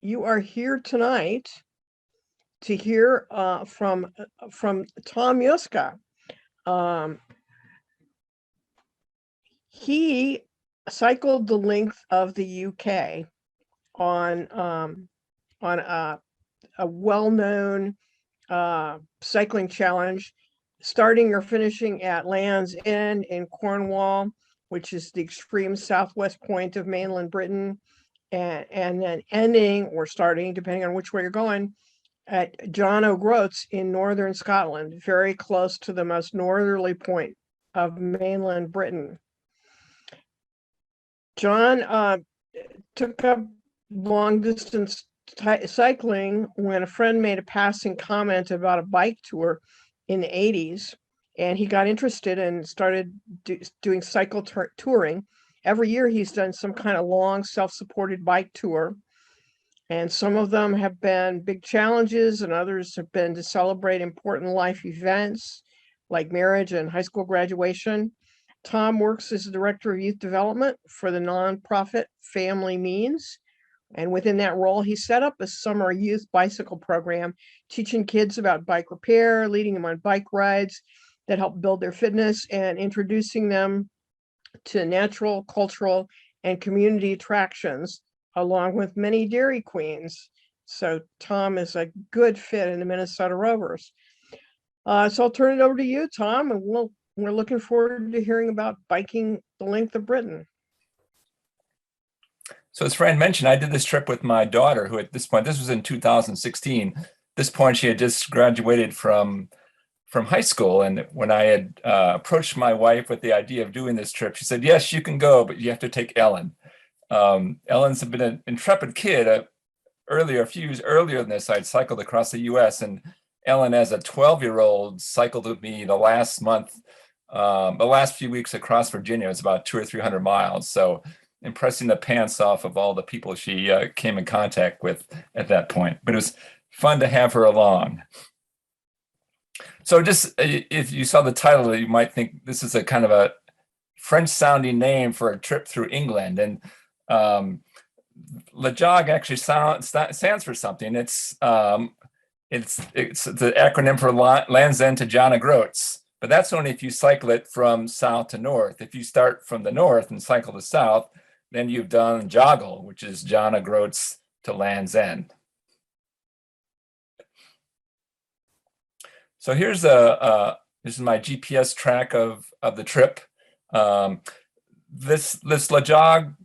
you are here tonight to hear from Tom Yuska. He cycled the length of the UK on a well-known cycling challenge, starting or finishing at Land's End in Cornwall, which is the extreme southwest point of mainland Britain, and then ending or starting, depending on which way you're going, at John O'Groats in northern Scotland, very close to the most northerly point of mainland Britain. John took up long distance cycling when a friend made a passing comment about a bike tour in the 80s, and he got interested and started doing cycle touring. Every year he's done some kind of long self-supported bike tour, and some of them have been big challenges and others have been to celebrate important life events like marriage and high school graduation. Tom works as the director of youth development for the nonprofit FamilyMeans. And within that role, he set up a summer youth bicycle program, teaching kids about bike repair, leading them on bike rides that help build their fitness, and introducing them to natural, cultural, and community attractions, along with many Dairy Queens. So Tom is a good fit in the Minnesota Rovers. So I'll turn it over to you, Tom, and we're looking forward to hearing about biking the length of Britain. So as Fran mentioned, I did this trip with my daughter, who at this point, this was in 2016. At this point, she had just graduated from high school. And when I had approached my wife with the idea of doing this trip, she said, yes, you can go, but you have to take Ellen. Ellen's been an intrepid kid. A few years earlier than this, I'd cycled across the US, and Ellen, as a 12-year-old, cycled with me the last few weeks across Virginia. It was about 200 or 300 miles. So impressing the pants off of all the people she came in contact with at that point. But it was fun to have her along. So just, if you saw the title, you might think this is a kind of a French-sounding name for a trip through England. And LEJOG actually stands for something. It's the acronym for Land's End to John O'Groats. But that's only if you cycle it from south to north. If you start from the north and cycle to south, then you've done Joggle, which is John O'Groats to Land's End. So here's this is my GPS track of the trip. This LEJOG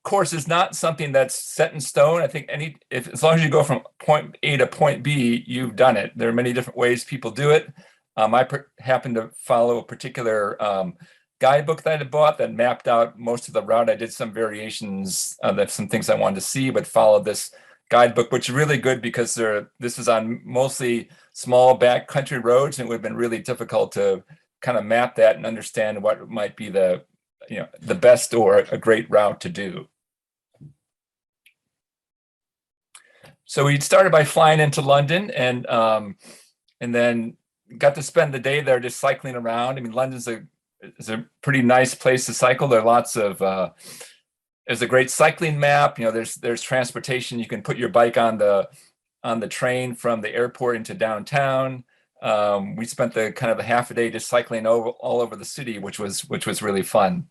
course is not something that's set in stone. I think as long as you go from point A to point B, you've done it. There are many different ways people do it. I happen to follow a particular guidebook that I bought that mapped out most of the route. I did some variations, some things I wanted to see, but followed this guidebook, which is really good because this is on mostly small backcountry roads, and it would have been really difficult to kind of map that and understand what might be the best or a great route to do. So we started by flying into London, and then got to spend the day there just cycling around. I mean, London's is a pretty nice place to cycle. There are lots of there's a great cycling map. There's transportation. You can put your bike on the train from the airport into downtown. We spent the kind of a half a day just cycling all over the city, which was really fun.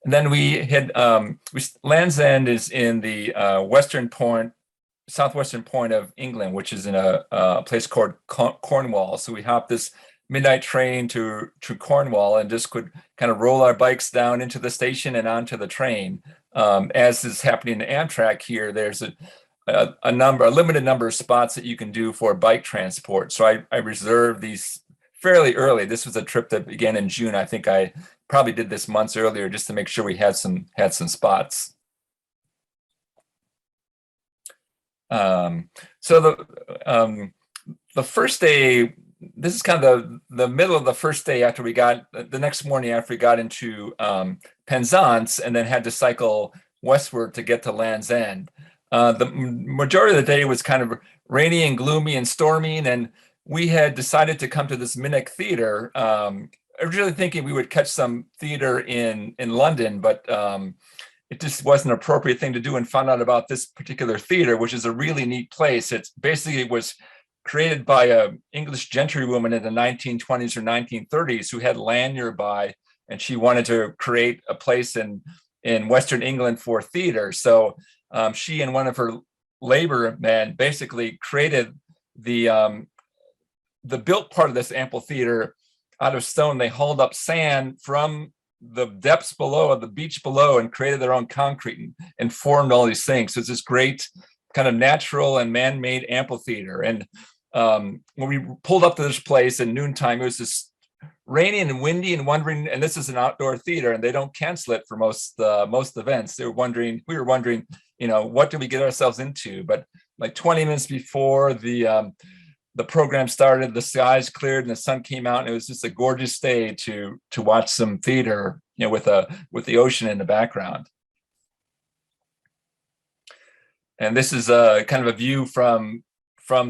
And then we had Land's End is in the southwestern point of England, which is in a place called Cornwall. So we hopped this midnight train to Cornwall and just could kind of roll our bikes down into the station and onto the train. As is happening in Amtrak here, there's a limited number of spots that you can do for bike transport. So I reserved these fairly early. This was a trip that began in June. I think I probably did this months earlier just to make sure we had some spots. So the first day, this is kind of the middle of the first day after the next morning after we got into Penzance, and then had to cycle westward to get to Land's End. The majority of the day was kind of rainy and gloomy and storming, and we had decided to come to this Minic Theatre, originally thinking we would catch some theater in London, but it just wasn't an appropriate thing to do, and found out about this particular theater, which is a really neat place. It's basically, it was created by a English gentrywoman in the 1920s or 1930s who had land nearby, and she wanted to create a place in Western England for theater. So she and one of her labor men basically created the built part of this amphitheater out of stone. They hauled up sand from the depths below, the beach below, and created their own concrete and formed all these things. So it's this great kind of natural and man-made amphitheater. And when we pulled up to this place in noontime, it was just rainy and windy, and wondering, and this is an outdoor theater and they don't cancel it for most events. We were wondering, what did we get ourselves into? But like 20 minutes before the program started, the skies cleared and the sun came out, and it was just a gorgeous day to watch some theater, with the ocean in the background. And this is a kind of a view from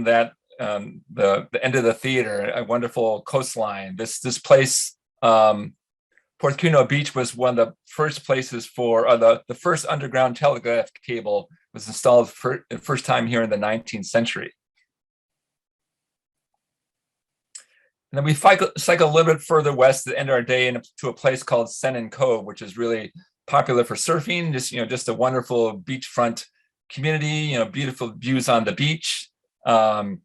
that the end of the theater, a wonderful coastline. This place, Portuno Beach, was one of the first places for the first underground telegraph cable was installed for the first time here in the 19th century. And then we cycle a little bit further west to end our day to a place called Sennen Cove, which is really popular for surfing. Just a wonderful beachfront community. Beautiful views on the beach. And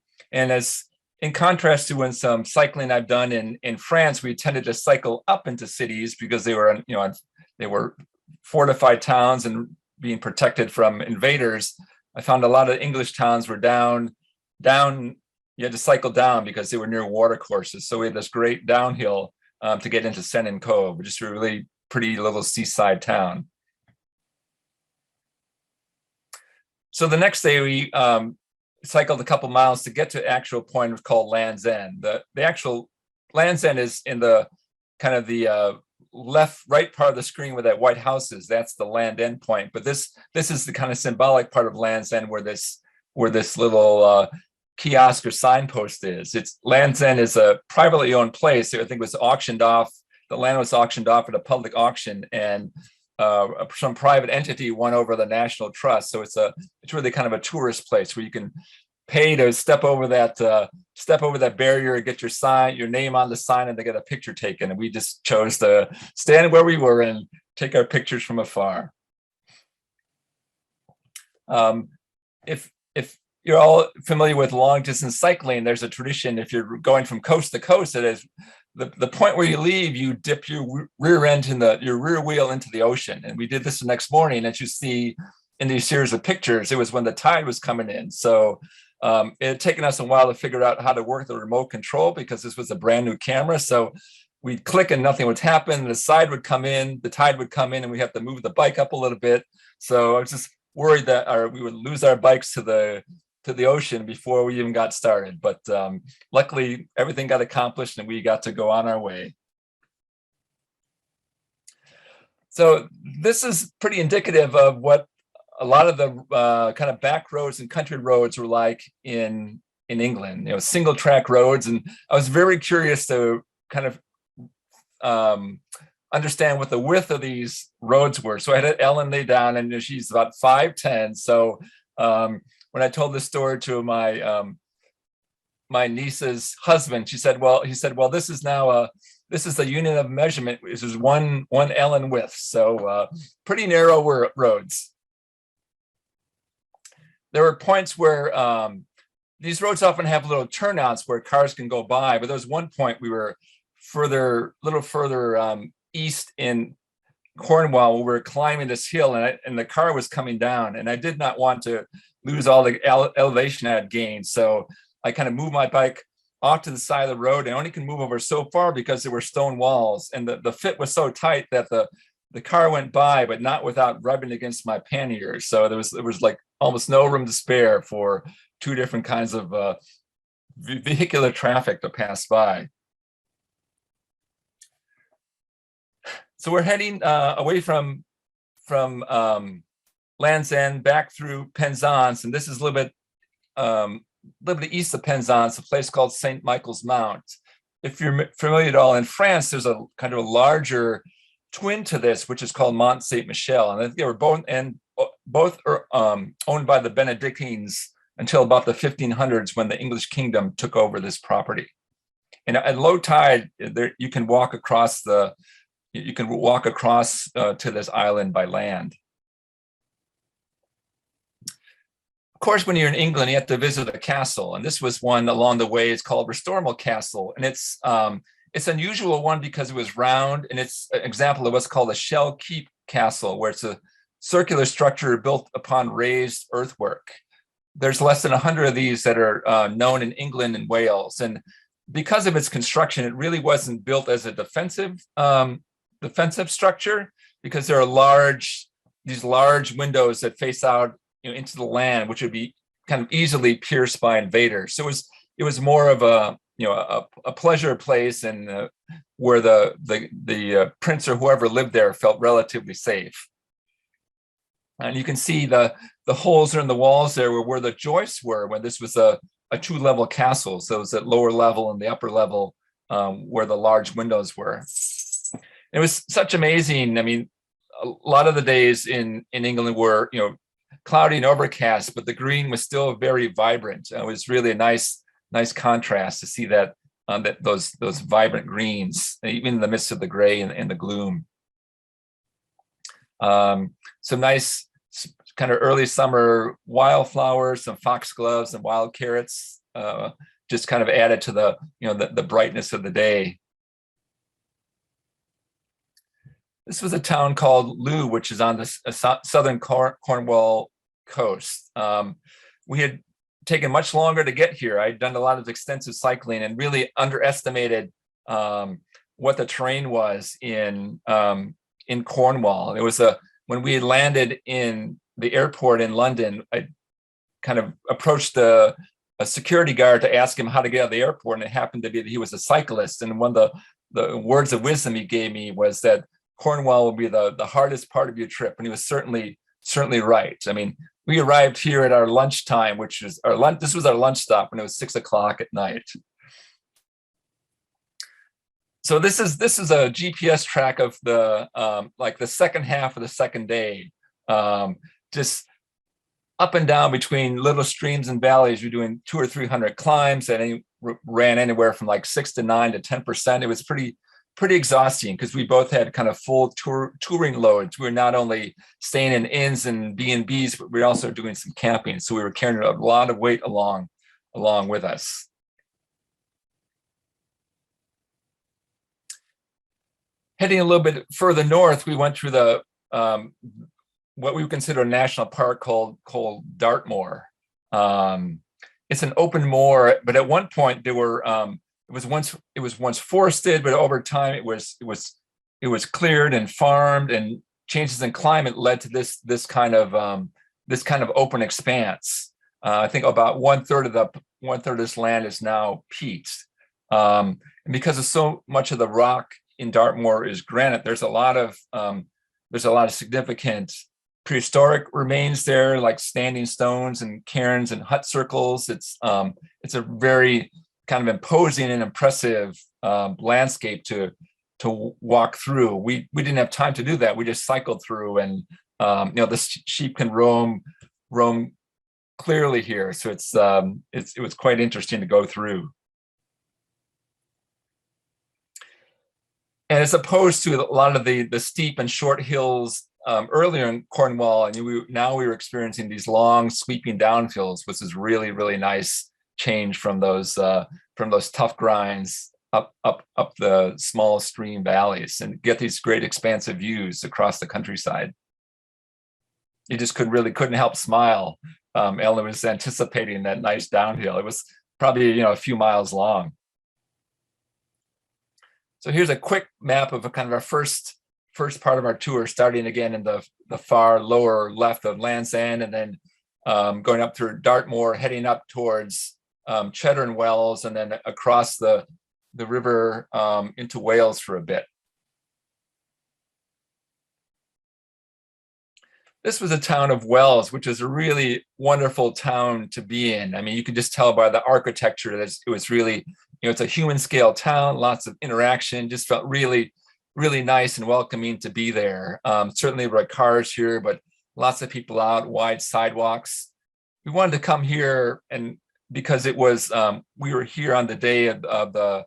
as in contrast to when some cycling I've done in France, we tended to cycle up into cities because they were fortified towns and being protected from invaders. I found a lot of English towns were down. You had to cycle down because they were near water courses. So we had this great downhill to get into Sennen Cove, which is a really pretty little seaside town. So the next day we cycled a couple miles to get to the actual point called Land's End. The actual Land's End is in the kind of the right part of the screen where that white house is. That's the Land End point. But this is the kind of symbolic part of Land's End where this little kiosk or signpost is. Land's End is a privately owned place. I think it was auctioned off. The land was auctioned off at a public auction, and some private entity won over the National Trust. So it's really kind of a tourist place where you can pay to step over that barrier and get your name on the sign, and they get a picture taken. And we just chose to stand where we were and take our pictures from afar. If you're all familiar with long distance cycling, there's a tradition. If you're going from coast to coast, it is the point where you leave, you dip your rear wheel into the ocean. And we did this the next morning. As you see in these series of pictures, it was when the tide was coming in. So it had taken us a while to figure out how to work the remote control because this was a brand new camera. So we'd click and nothing would happen. The tide would come in, and we have to move the bike up a little bit. So I was just worried that we would lose our bikes to the ocean before we even got started. But luckily everything got accomplished and we got to go on our way. So this is pretty indicative of what a lot of the kind of back roads and country roads were like in England, single track roads. And I was very curious to kind of understand what the width of these roads were. So I had Ellen lay down, and she's about 5'10". So when I told this story to my niece's husband, he said, well, this is now this is the unit of measurement. This is one Ellen width. So pretty narrow roads. There were points where these roads often have little turnouts where cars can go by, but there was one point we were a little further east in Cornwall. We were climbing this hill, and the car was coming down, and I did not want to lose all the elevation I had gained. So I kind of moved my bike off to the side of the road. I only can move over so far because there were stone walls, and the fit was so tight that the car went by, but not without rubbing against my panniers. So there was like almost no room to spare for two different kinds of vehicular traffic to pass by. So we're heading away from Land's End back through Penzance, and this is a little bit east of Penzance, a place called St. Michael's Mount. If you're familiar at all, in France, there's a kind of a larger twin to this, which is called Mont Saint Michel, and they were both are owned by the Benedictines until about the 1500s, when the English kingdom took over this property. And at low tide, there you can walk across to this island by land. Of course, when you're in England, you have to visit a castle, and this was one along the way. It's called Restoral Castle, and it's an unusual one because it was round, and it's an example of what's called a shell keep castle, where it's a circular structure built upon raised earthwork. There's less than 100 of these that are known in England and Wales, and because of its construction, it really wasn't built as a defensive structure, because there are these large windows that face out into the land, which would be kind of easily pierced by invaders. So it was more of a pleasure place, and where the prince or whoever lived there felt relatively safe. And you can see the holes are in the walls there where the joists were when this was a two-level castle. So it was at lower level and the upper level where the large windows were. It was such amazing. I mean, a lot of the days in England were cloudy and overcast, but the green was still very vibrant. It was really a nice contrast to see that those vibrant greens, even in the midst of the gray and the gloom. Some nice kind of early summer wildflowers, some foxgloves and wild carrots, just kind of added to the brightness of the day. This was a town called Loo, which is on the southern Cornwall coast. We had taken much longer to get here. I'd done a lot of extensive cycling and really underestimated what the terrain was in Cornwall. It was when we had landed in the airport in London, I kind of approached a security guard to ask him how to get out of the airport, and it happened to be that he was a cyclist. And one of the words of wisdom he gave me was that Cornwall will be the hardest part of your trip, and he was certainly right. I mean, we arrived here at our lunchtime, which is our lunch. This was our lunch stop, and it was 6 o'clock at night. So this is a GPS track of the like the second half of the second day, just up and down between little streams and valleys. You're doing 200 or 300 climbs that ran anywhere from like 6 to 9 to 10%. It was pretty exhausting because we both had kind of full touring loads. We were not only staying in inns and B&Bs, but we were also doing some camping. So we were carrying a lot of weight along with us. Heading a little bit further north, we went through the what we would consider a national park called Dartmoor. It's an open moor, but at one point there were it was once forested, but over time it was cleared and farmed, and changes in climate led to this kind of open expanse. I think about one third of this land is now peats, and because of so much of the rock in Dartmoor is granite, there's a lot of significant prehistoric remains there, like standing stones and cairns and hut circles. It's a very kind of imposing and impressive landscape to walk through. We didn't have time to do that. We just cycled through, and the sheep can roam clearly here. So it was quite interesting to go through. And as opposed to a lot of the steep and short hills earlier in Cornwall, and now we were experiencing these long sweeping downhills, which is really, really nice change from those tough grinds up the small stream valleys, and get these great expansive views across the countryside. You just couldn't help smile. Ellen was anticipating that nice downhill. It was probably a few miles long. So here's a quick map of a kind of our first part of our tour, starting again in the far lower left of Land's End, and then going up through Dartmoor, heading up towards Cheddar and Wells, and then across the river into Wales for a bit. This was a town of Wells, which is a really wonderful town to be in. I mean, you can just tell by the architecture that it was really, it's a human scale town, lots of interaction, just felt really, really nice and welcoming to be there. Certainly there were cars here, but lots of people out, wide sidewalks. We wanted to come here, and because it was, we were here on the day of the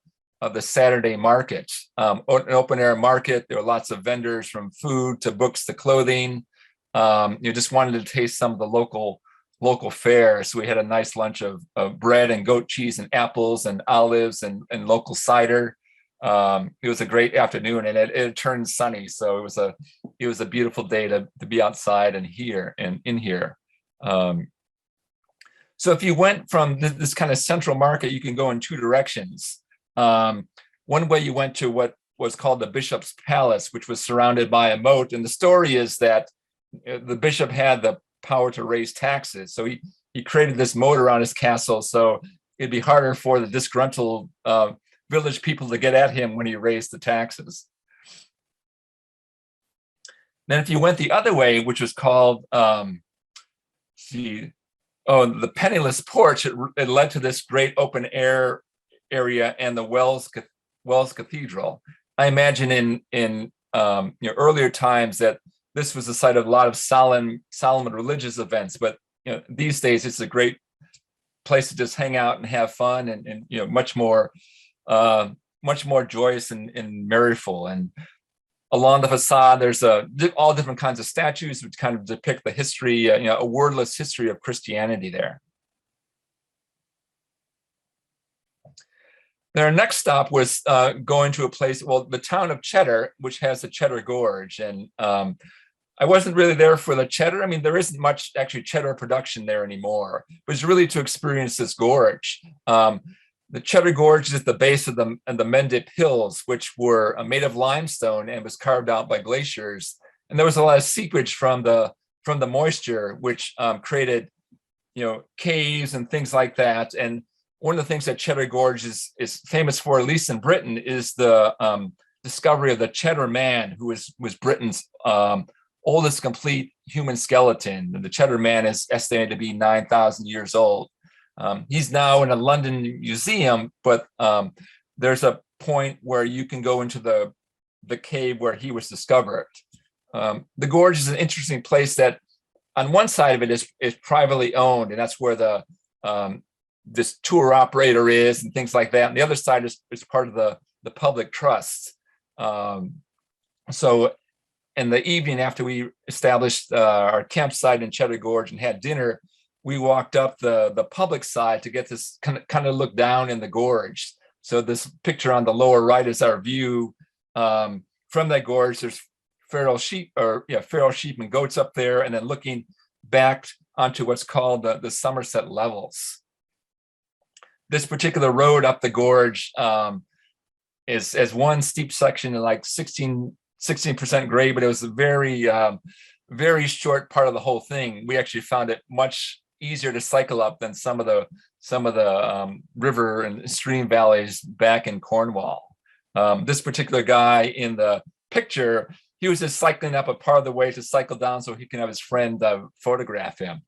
Saturday market, an open air market. There were lots of vendors, from food to books to clothing. You just wanted to taste some of the local fare. So we had a nice lunch of bread and goat cheese and apples and olives and local cider. It was a great afternoon, and it turned sunny. So it was a beautiful day to be outside and in here. So if you went from this kind of central market, you can go in two directions. One way, you went to what was called the Bishop's Palace, which was surrounded by a moat. And the story is that the bishop had the power to raise taxes. So he created this moat around his castle, so it'd be harder for the disgruntled village people to get at him when he raised the taxes. Then if you went the other way, which was called the Penniless Porch, it led to this great open air area and the Wells Cathedral. I imagine in earlier times that this was the site of a lot of solemn religious events, but these days it's a great place to just hang out and have fun, and much more joyous and merryful. And along the facade, there's all different kinds of statues which kind of depict the history, a wordless history of Christianity there. Then our next stop was going to a place, the town of Cheddar, which has the Cheddar Gorge. And I wasn't really there for the cheddar. I mean, there isn't much actually cheddar production there anymore, but it's really to experience this gorge. The Cheddar Gorge is at the base of the Mendip Hills, which were made of limestone and was carved out by glaciers. And there was a lot of seepage from the moisture, which created, caves and things like that. And one of the things that Cheddar Gorge is famous for, at least in Britain, is the discovery of the Cheddar Man, who was Britain's oldest complete human skeleton. And the Cheddar Man is estimated to be 9,000 years old. He's now in a London museum, but there's a point where you can go into the cave where he was discovered. The gorge is an interesting place that on one side of it is privately owned, and that's where this tour operator is and things like that. And the other side is part of the public trust. So in the evening, after we established our campsite in Cheddar Gorge and had dinner, we walked up the public side to get this kind of look down in the gorge. So this picture on the lower right is our view from that gorge. There's feral sheep and goats up there, and then looking back onto what's called the Somerset Levels. This particular road up the gorge is one steep section, like 16% grade, but it was a very short part of the whole thing. We actually found it much easier to cycle up than some of the river and stream valleys back in Cornwall. This particular guy in the picture, he was just cycling up a part of the way to cycle down so he can have his friend photograph him.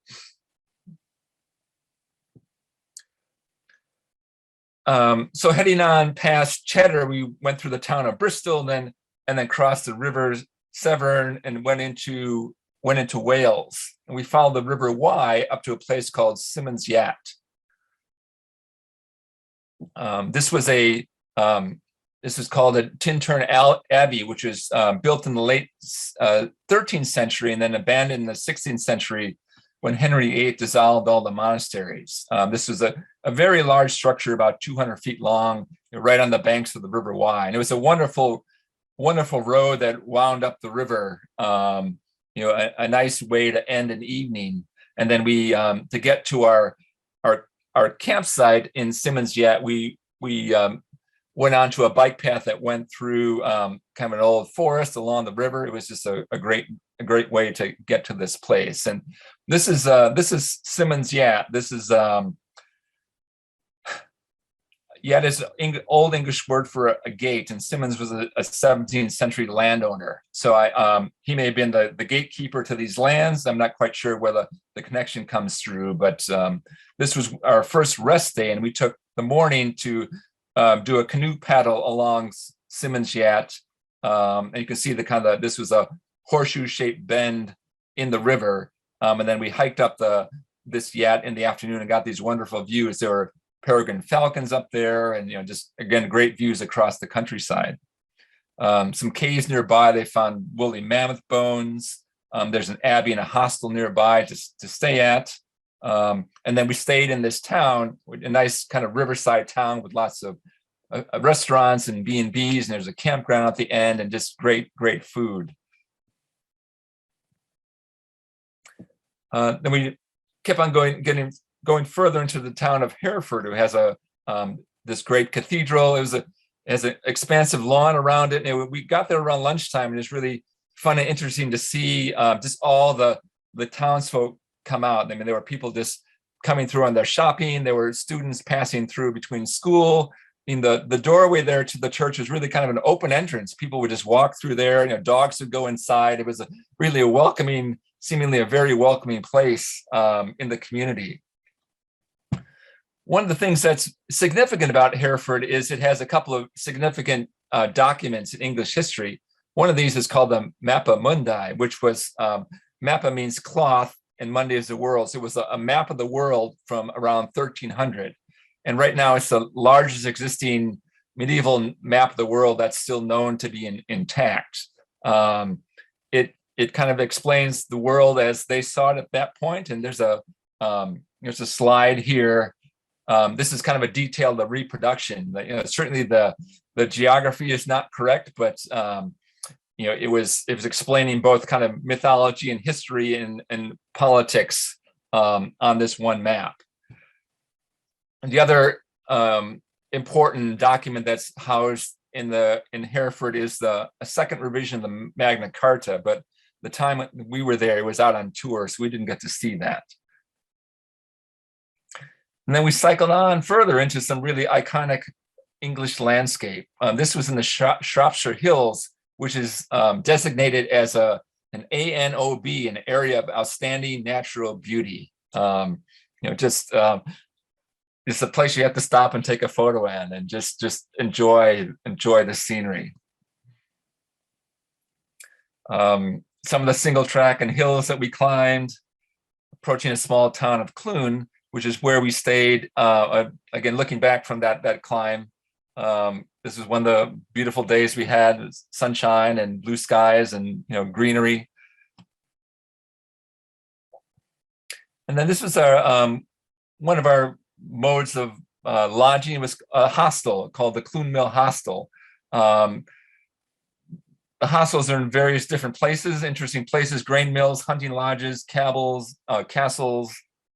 So heading on past Cheddar, we went through the town of Bristol, and then crossed the River Severn and went into Wales. And we followed the River Wye up to a place called Simmons Yat. This is called a Tintern Abbey, which was built in the late 13th century and then abandoned in the 16th century when Henry VIII dissolved all the monasteries. This was a very large structure, about 200 feet long, right on the banks of the River Wye. And it was a wonderful road that wound up the river, a nice way to end an evening. And then we, to get to our campsite in Simmons Yat, we went onto a bike path that went through kind of an old forest along the river. It was just a great way to get to this place. And this is Simmons Yat. This is Yat is old English word for a gate, and Simmons was a 17th century landowner. So he may have been the gatekeeper to these lands. I'm not quite sure where the connection comes through, but this was our first rest day, and we took the morning to do a canoe paddle along Simmons Yat And you can see the kind of, this was a horseshoe shaped bend in the river. And then we hiked up this yat in the afternoon and got these wonderful views. There were peregrine falcons up there, and just again, great views across the countryside. Some caves nearby, they found woolly mammoth bones. There's an abbey and a hostel nearby to stay at. And then we stayed in this town, a nice kind of riverside town with lots of restaurants and B&Bs, and there's a campground at the end, and just great food. Then we kept on going further into the town of Hereford, who has this great cathedral. It has an expansive lawn around it. And we got there around lunchtime, and it's really fun and interesting to see just all the townsfolk come out. I mean, there were people just coming through on their shopping. There were students passing through between school. I mean, the doorway there to the church was really kind of an open entrance. People would just walk through there. Dogs would go inside. It was really a welcoming, seemingly a very welcoming place in the community. One of the things that's significant about Hereford is it has a couple of significant documents in English history. One of these is called the Mappa Mundi, which was, Mappa means cloth and Mundi is the world. So it was a map of the world from around 1300. And right now it's the largest existing medieval map of the world that's still known to be intact. It kind of explains the world as they saw it at that point. And there's a slide here. This is kind of a detailed reproduction. Certainly the geography is not correct, but it was explaining both kind of mythology and history and politics on this one map. And the other important document that's housed in Hereford is a second revision of the Magna Carta, but the time we were there, it was out on tour, so we didn't get to see that. And then we cycled on further into some really iconic English landscape. This was in the Shropshire Hills, which is designated as an ANOB, an area of outstanding natural beauty. It's a place you have to stop and take a photo in and just enjoy the scenery. Some of the single track and hills that we climbed, approaching a small town of Clun, which is where we stayed. Again, looking back from that climb, this was one of the beautiful days we had, sunshine and blue skies and greenery. And then this was our one of our modes of lodging. It was a hostel called the Clun Mill Hostel. The hostels are in various different places, interesting places: grain mills, hunting lodges, castles,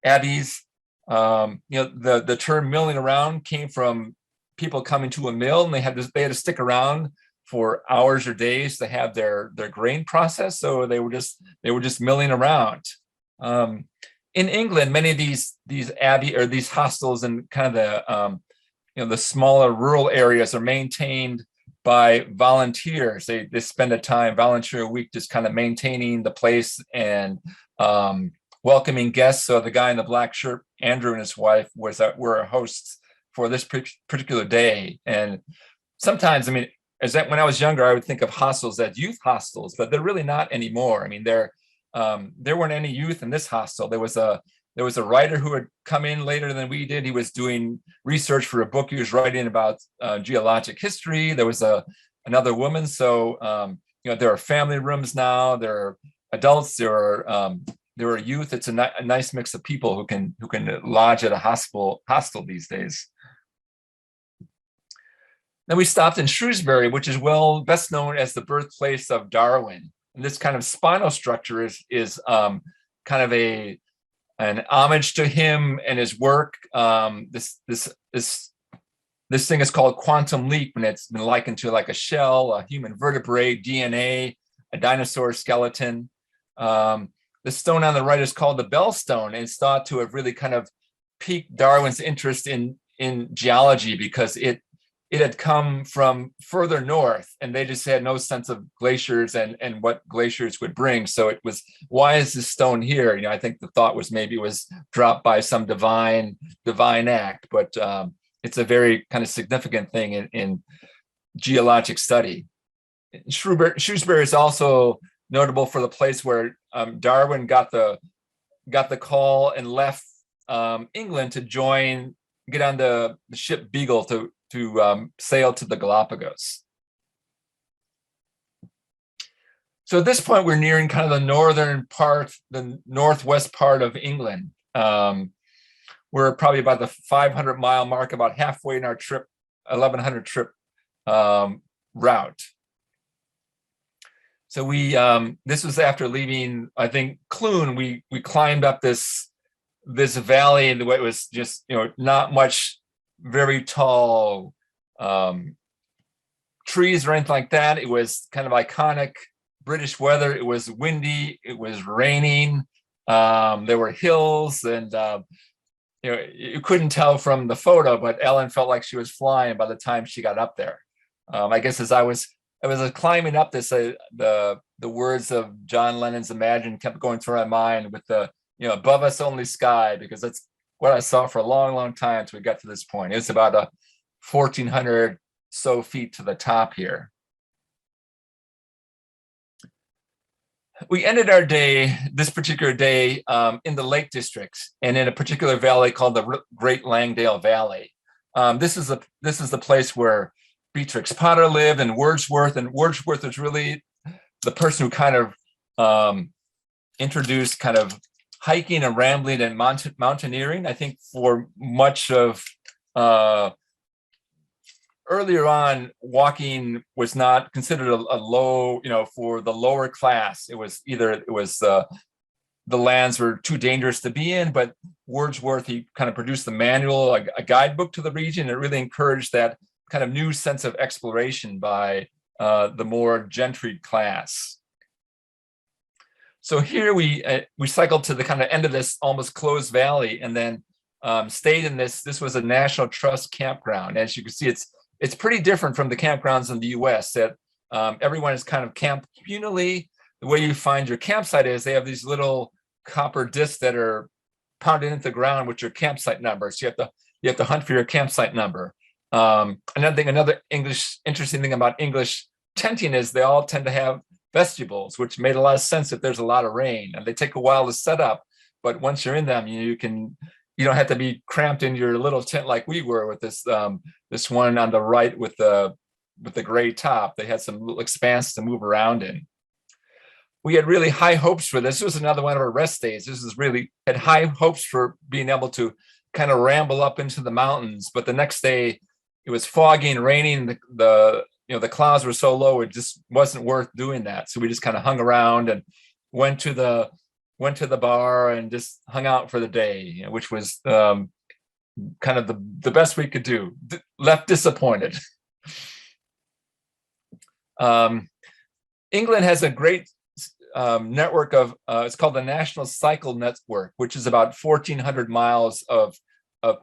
abbeys. The term milling around came from people coming to a mill, and they had to stick around for hours or days to have their grain processed. So they were just milling around. In England, many of these abbey or these hostels and kind of the smaller rural areas are maintained by volunteers. They spend volunteer a week just kind of maintaining the place and welcoming guests. So the guy in the black shirt, Andrew, and his wife were our hosts for this particular day. And sometimes, when I was younger, I would think of hostels as youth hostels, but they're really not anymore. There weren't any youth in this hostel. There was a writer who had come in later than we did. He was doing research for a book he was writing about geologic history. There was another woman. So there are family rooms now. There are adults. There are youth. It's a nice mix of people who can lodge at a hostel these days. Then we stopped in Shrewsbury, which is best known as the birthplace of Darwin. And this kind of spinal structure is kind of an homage to him and his work. This thing is called quantum leap, and it's been likened to like a shell, a human vertebrae, DNA, a dinosaur skeleton. The stone on the right is called the Bell Stone, and it's thought to have really kind of piqued Darwin's interest in geology, because it had come from further north, and they just had no sense of glaciers and what glaciers would bring. So it was, why is this stone here? I think the thought was maybe it was dropped by some divine act, but it's a very kind of significant thing in geologic study. Shrewsbury is also notable for the place where Darwin got the call and left England to get on the ship Beagle to sail to the Galapagos. So at this point, we're nearing kind of the northwest part of England. We're probably about the 500-mile mark, about halfway in our trip, 1100 trip route. So this was after leaving, I think, Clune. We climbed up this valley, and it was just, not much very tall trees or anything like that. It was kind of iconic British weather. It was windy, it was raining, there were hills, and you couldn't tell from the photo, but Ellen felt like she was flying by the time she got up there. I guess as I was climbing up this, the words of John Lennon's Imagine kept going through my mind with the, above us only sky, because that's what I saw for a long, long time until we got to this point. It's about 1,400 so feet to the top here. We ended our day, this particular day, in the Lake District and in a particular valley called the Great Langdale Valley. This is the place where Beatrix Potter lived, and Wordsworth is really the person who kind of introduced kind of hiking and rambling and mountaineering. I think for much of earlier on, walking was not considered a low, for the lower class. It was the lands were too dangerous to be in, but Wordsworth, he kind of produced the manual, a guidebook to the region. It really encouraged that kind of new sense of exploration by the more gentry class. So here we cycled to the kind of end of this almost closed valley, and then stayed in this. This was a National Trust campground. As you can see, it's pretty different from the campgrounds in the U.S. that everyone is kind of camped communally. The way you find your campsite is they have these little copper discs that are pounded into the ground with your campsite number. So you have to hunt for your campsite number. Another interesting thing about English tenting is they all tend to have vestibules, which made a lot of sense if there's a lot of rain, and they take a while to set up. But once you're in them, you don't have to be cramped in your little tent like we were with this one on the right with the gray top. They had some little expanse to move around in. We had really high hopes for this. This was another one of our rest days. This is really had high hopes for being able to kind of ramble up into the mountains. But the next day it was foggy and raining. The clouds were so low, it just wasn't worth doing that. So we just kind of hung around and went to the bar and just hung out for the day, which was kind of the best we could do. Left disappointed. England has a great network of, it's called the National Cycle Network, which is about 1,400 miles of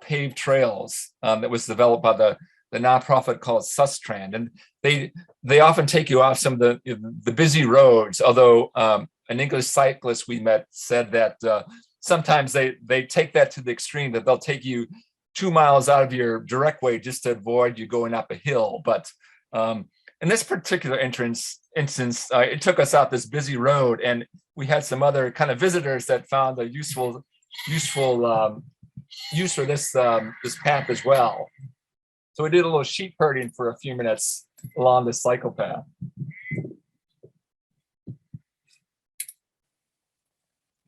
paved trails that was developed by the nonprofit called Sustrand. And they often take you off some of the busy roads, although an English cyclist we met said that sometimes they take that to the extreme, that they'll take you 2 miles out of your direct way just to avoid you going up a hill. But in this particular instance, it took us out this busy road, and we had some other kind of visitors that found a useful use for this path as well. So we did a little sheep herding for a few minutes along this cycle path.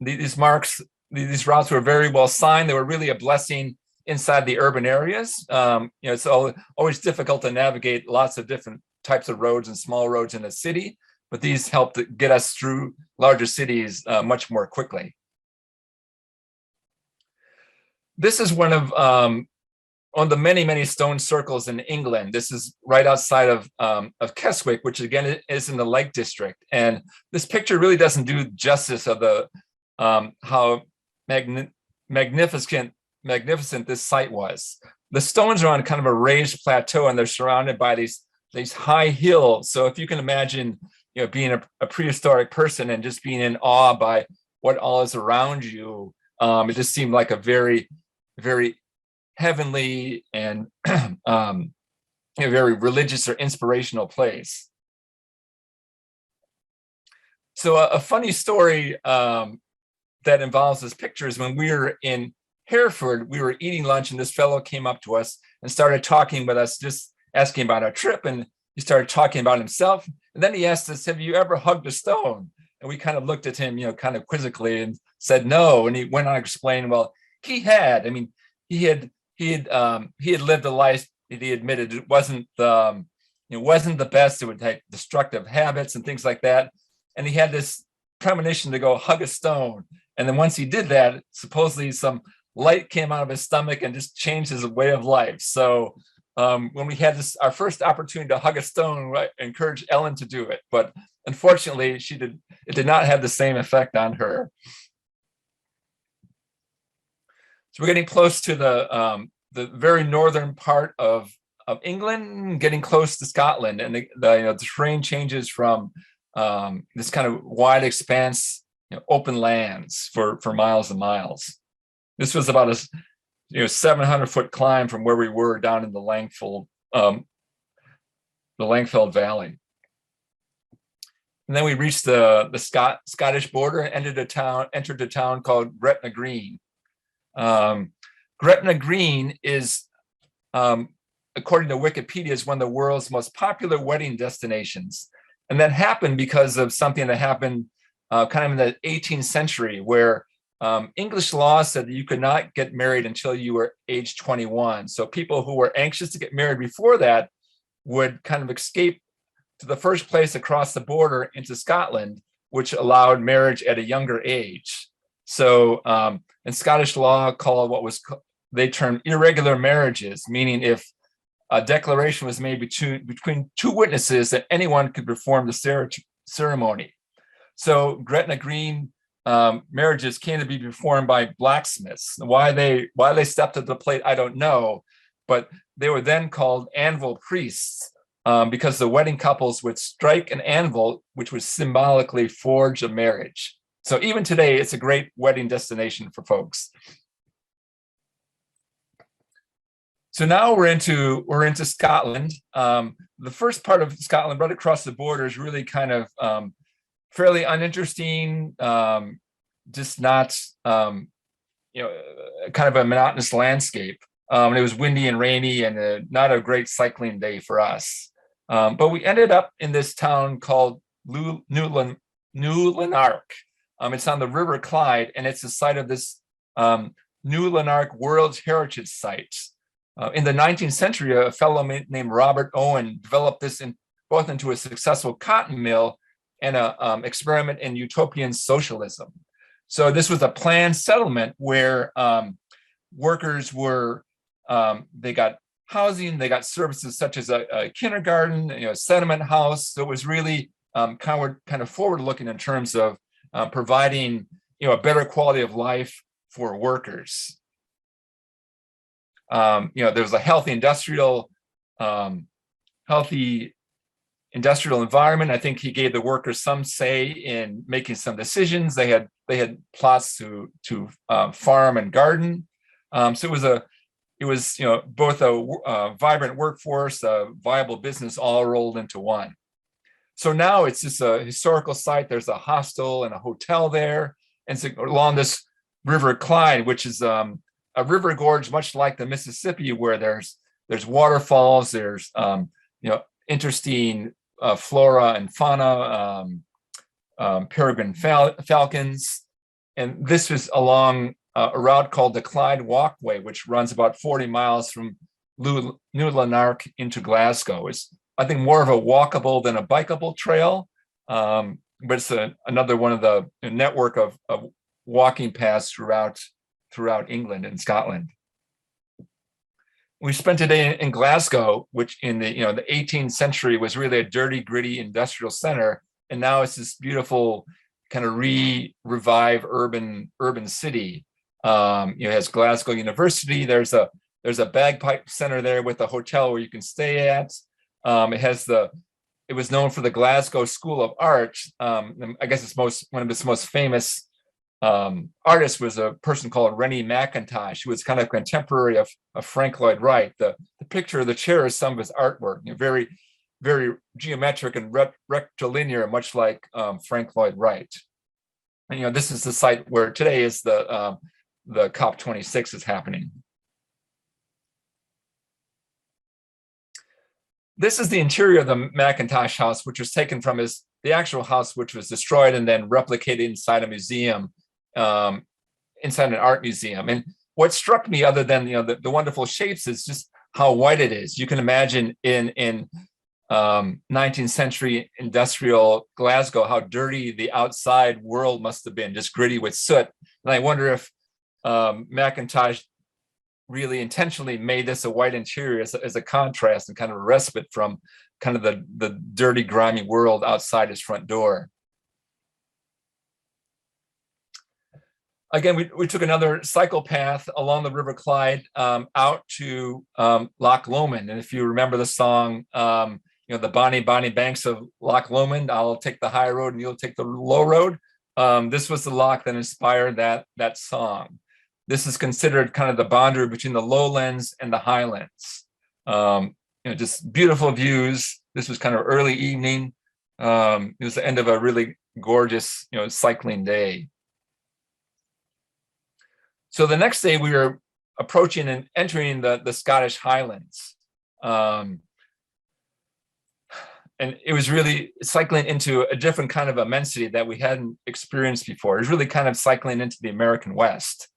These routes were very well signed. They were really a blessing inside the urban areas. It's always difficult to navigate lots of different types of roads and small roads in a city, but these helped to get us through larger cities much more quickly. This is one of the many, many stone circles in England. This is right outside of Keswick, which again is in the Lake District. And this picture really doesn't do justice of the how magnificent this site was. The stones are on kind of a raised plateau, and they're surrounded by these high hills. So if you can imagine, being a prehistoric person and just being in awe by what all is around you, it just seemed like a very, very heavenly and very religious or inspirational place. So a funny story that involves this picture is when we were in Hereford, we were eating lunch and this fellow came up to us and started talking with us, just asking about our trip. And he started talking about himself. And then he asked us, have you ever hugged a stone? And we kind of looked at him, kind of quizzically and said no. And he went on to explain, well, he had. I mean, he had lived a life that he admitted it wasn't the best. It would take destructive habits and things like that. And he had this premonition to go hug a stone. And then once he did that, supposedly some light came out of his stomach and just changed his way of life. So when we had our first opportunity to hug a stone, I encouraged Ellen to do it. But unfortunately, it did not have the same effect on her. So we're getting close to the very northern part of England, getting close to Scotland, and the terrain changes from this kind of wide expanse, open lands for miles and miles. This was about a 700-foot climb from where we were down in the Langfeld Valley. And then we reached the Scottish border and entered a town called Gretna Green. Gretna Green is, according to Wikipedia, is one of the world's most popular wedding destinations. And that happened because of something that happened kind of in the 18th century, where English law said that you could not get married until you were age 21. So people who were anxious to get married before that would kind of escape to the first place across the border into Scotland, which allowed marriage at a younger age. So in Scottish law, called they termed irregular marriages, meaning if a declaration was made between two witnesses that anyone could perform the ceremony. So Gretna Green marriages came to be performed by blacksmiths. Why they stepped at the plate, I don't know, but they were then called anvil priests because the wedding couples would strike an anvil, which would symbolically forge a marriage. So even today, it's a great wedding destination for folks. So now we're into Scotland. The first part of Scotland, right across the border, is really kind of fairly uninteresting, just not kind of a monotonous landscape. It was windy and rainy and not a great cycling day for us. But we ended up in this town called New Lanark. It's on the River Clyde, and it's the site of this New Lanark World Heritage Site. In the 19th century, a fellow named Robert Owen developed this both into a successful cotton mill and an experiment in utopian socialism. So this was a planned settlement where workers were, they got housing, they got services such as a kindergarten, settlement house. So it was really kind of forward-looking in terms of providing, a better quality of life for workers. There was a healthy industrial environment. I think he gave the workers some say in making some decisions. They had plots to farm and garden. So it was both a vibrant workforce, a viable business, all rolled into one. So now it's just a historical site. There's a hostel and a hotel there, and it's along this River Clyde, which is a river gorge, much like the Mississippi, where there's waterfalls, there's interesting flora and fauna, peregrine falcons, and this was along a route called the Clyde Walkway, which runs about 40 miles from New Lanark into Glasgow. It's, I think, more of a walkable than a bikeable trail, but it's another one of the network of walking paths throughout England and Scotland. We spent a day in Glasgow, which in the 18th century was really a dirty, gritty industrial center, and now it's this beautiful kind of revived urban city. It has Glasgow University. There's a bagpipe center there with a hotel where you can stay at. It was known for the Glasgow School of Art. I guess one of its most famous artists was a person called Rennie Mackintosh, who was kind of contemporary of Frank Lloyd Wright. The picture of the chair is some of his artwork. Very, very geometric and rectilinear, much like Frank Lloyd Wright. And this is the site where today is the COP26 is happening. This is the interior of the Mackintosh house, which was taken from the actual house, which was destroyed and then replicated inside a museum, inside an art museum. And what struck me, other than the wonderful shapes, is just how white it is. You can imagine in 19th century industrial Glasgow how dirty the outside world must have been, just gritty with soot. And I wonder if Mackintosh really intentionally made this a white interior as a contrast and kind of a respite from kind of the dirty, grimy world outside his front door. Again, we took another cycle path along the River Clyde out to Loch Lomond. And if you remember the song, the bonny, bonny banks of Loch Lomond, I'll take the high road and you'll take the low road. This was the loch that inspired that song. This is considered kind of the boundary between the lowlands and the highlands. Just beautiful views. This was kind of early evening. It was the end of a really gorgeous, cycling day. So the next day we were approaching and entering the Scottish Highlands. And it was really cycling into a different kind of immensity that we hadn't experienced before. It was really kind of cycling into the American West.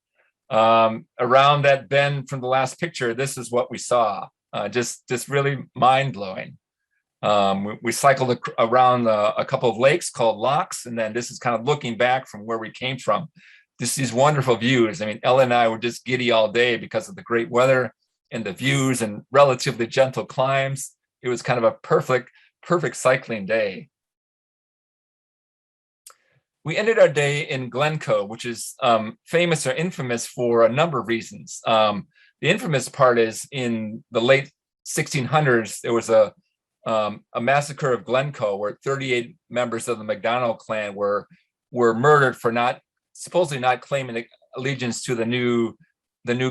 Around that bend from the last picture, this is what we saw. Just really mind-blowing. We cycled around a couple of lakes called lochs, and then this is kind of looking back from where we came from. Just these wonderful views. I mean, Ellen and I were just giddy all day because of the great weather and the views and relatively gentle climbs. It was kind of a perfect cycling day. We ended our day in Glencoe, which is famous or infamous for a number of reasons. The infamous part is in the late 1600s, there was a massacre of Glencoe where 38 members of the MacDonald clan were murdered for supposedly not claiming allegiance to the new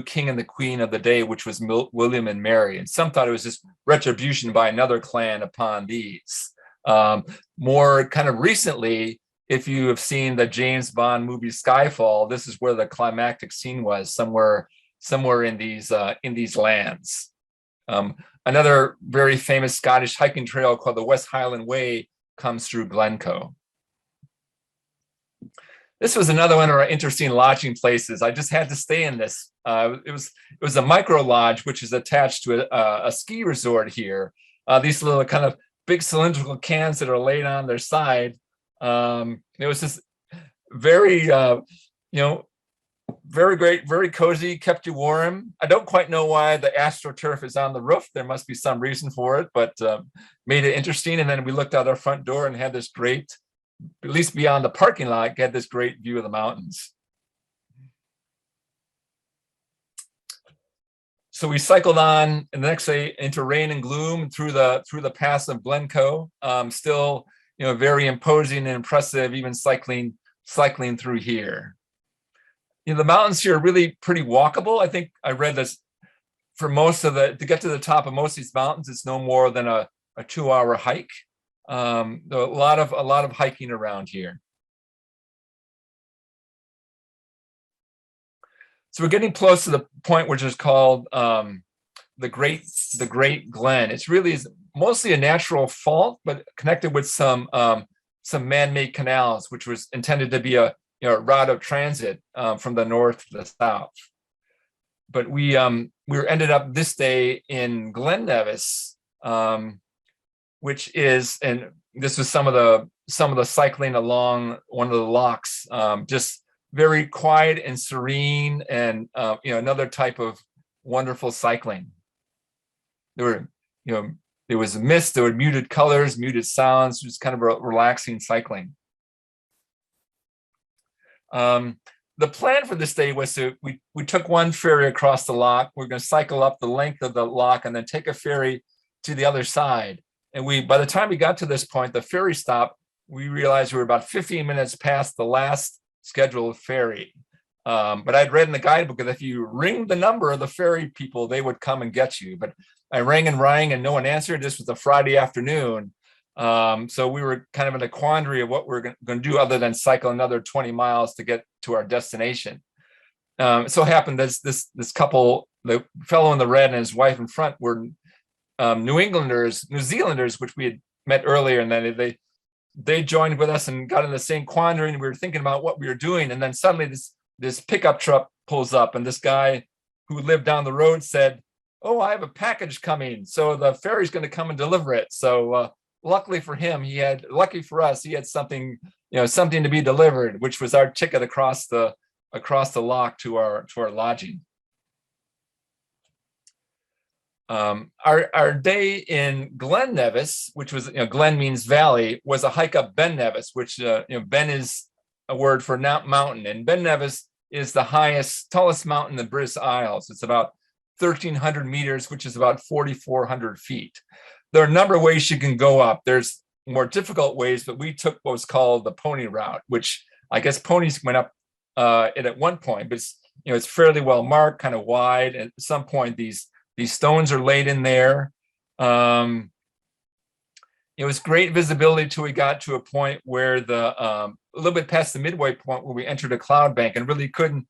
king and the queen of the day, which was William and Mary. And some thought it was just retribution by another clan upon these. More kind of recently, if you have seen the James Bond movie Skyfall, this is where the climactic scene was, somewhere in these lands. Another very famous Scottish hiking trail called the West Highland Way comes through Glencoe. This was another one of our interesting lodging places. I just had to stay in this. It was a micro lodge, which is attached to a ski resort here. These little kind of big cylindrical cans that are laid on their side. It was just very, very great, very cozy, kept you warm. I don't quite know why the AstroTurf is on the roof. There must be some reason for it, but made it interesting. And then we looked out our front door and had this great, at least beyond the parking lot, had this great view of the mountains. So we cycled on and the next day into rain and gloom through the pass of Glencoe. Still, very imposing and impressive, even cycling through here. The mountains here are really pretty walkable. I think I read this for to get to the top of most of these mountains, it's no more than a 2-hour hike. A lot of hiking around here. So we're getting close to the point which is called the Great Glen. It's really mostly a natural fault, but connected with some man-made canals, which was intended to be a route of transit from the north to the south. But we ended up this day in Glen Nevis, which is, and this was some of the cycling along one of the lochs, just very quiet and serene, and another type of wonderful cycling. There was a mist, there were muted colors, muted sounds, just kind of a relaxing cycling. The plan for this day was we took one ferry across the loch. We're going to cycle up the length of the loch and then take a ferry to the other side. And by the time we got to this point, the ferry stop, we realized we were about 15 minutes past the last scheduled ferry. But I'd read in the guidebook that if you ring the number of the ferry people, they would come and get you. But I rang and no one answered. This was a Friday afternoon. So we were kind of in a quandary of what we're going to do other than cycle another 20 miles to get to our destination. It so happened that this couple, the fellow in the red and his wife in front, were New Zealanders, which we had met earlier, and then they joined with us and got in the same quandary, and we were thinking about what we were doing, and then suddenly this pickup truck pulls up, and this guy who lived down the road said, "Oh, I have a package coming, so the ferry's going to come and deliver it." So luckily for him, lucky for us, he had something to be delivered, which was our ticket across the loch to our lodging. Our day in Glen Nevis, which was, Glen means valley, was a hike up Ben Nevis, which Ben is a word for mountain, and Ben Nevis is the tallest mountain in the British Isles. It's about 1,300 meters, which is about 4,400 feet. There are a number of ways you can go up. There's more difficult ways, but we took what was called the pony route, which I guess ponies went up it at one point, but it's fairly well marked, kind of wide. At some point, these stones are laid in there. It was great visibility till we got to a point where a little bit past the midway point where we entered a cloud bank and really couldn't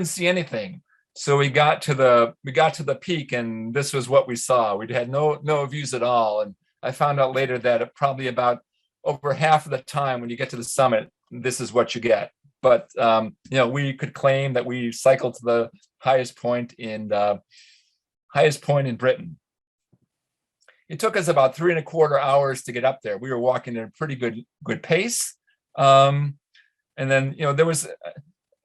see anything. So we got to the peak, and this was what we saw. We had no views at all. And I found out later that probably about over half of the time when you get to the summit, this is what you get. But we could claim that we cycled to the highest point in Britain. It took us about 3¼ hours to get up there. We were walking at a pretty good pace. And then,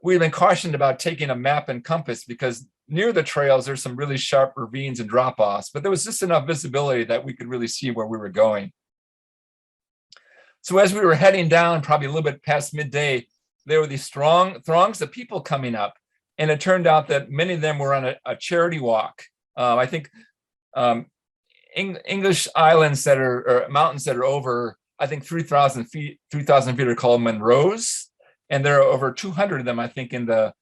we've been cautioned about taking a map and compass because near the trails, there's some really sharp ravines and drop-offs, but there was just enough visibility that we could really see where we were going. So as we were heading down, probably a little bit past midday, there were these throngs of people coming up. And it turned out that many of them were on a charity walk. I think English islands or mountains that are over, I think 3,000 feet are called Monroes, and there are over 200 of them, I think, in the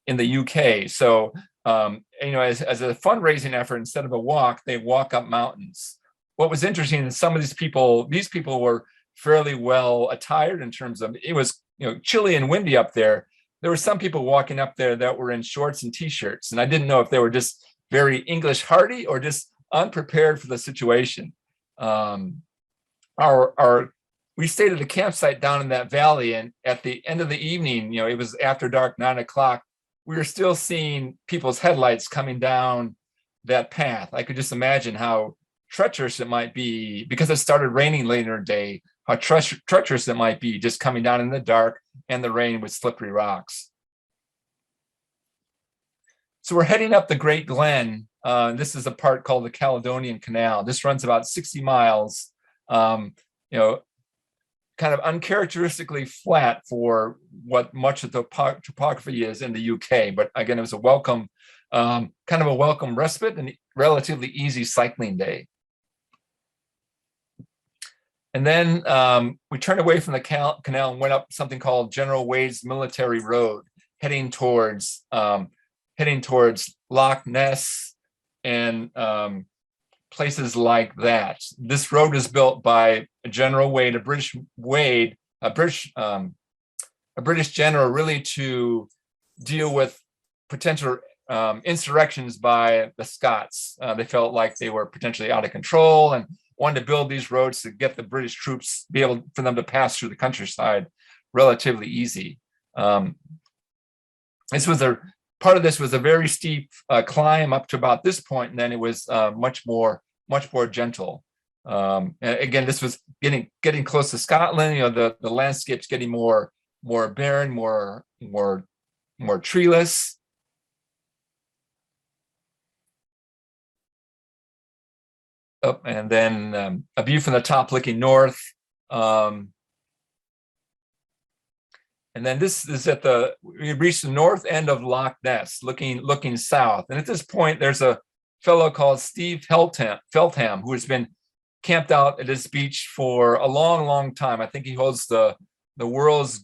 UK. So as a fundraising effort, instead of a walk, they walk up mountains. What was interesting is some of these people were fairly well attired in terms of, it was chilly and windy up there. There were some people walking up there that were in shorts and t-shirts, and I didn't know if they were just very English hardy or just unprepared for the situation. We stayed at a campsite down in that valley, and at the end of the evening, it was after dark, 9 o'clock. We were still seeing people's headlights coming down that path. I could just imagine how treacherous it might be, because it started raining later in the day, how treacherous it might be just coming down in the dark and the rain with slippery rocks. So we're heading up the Great Glen. This is a part called the Caledonian Canal. This runs about 60 miles, kind of uncharacteristically flat for what much of the topography is in the UK. But again, it was a welcome respite and relatively easy cycling day. And then we turned away from the canal and went up something called General Wade's Military Road, heading towards Loch Ness and places like that. This road was built by General Wade, a British general, really to deal with potential insurrections by the Scots. They felt like they were potentially out of control and wanted to build these roads to get the British troops, for them to pass through the countryside relatively easy. Part of this was a very steep climb up to about this point, and then it was much more gentle. And again, this was getting close to Scotland. The landscape's getting more barren, more treeless. Oh, and then a view from the top looking north. And then this is we reached the north end of Loch Ness, looking south. And at this point, there's a fellow called Steve Feltham, who has been camped out at this beach for a long, long time. I think he holds the world's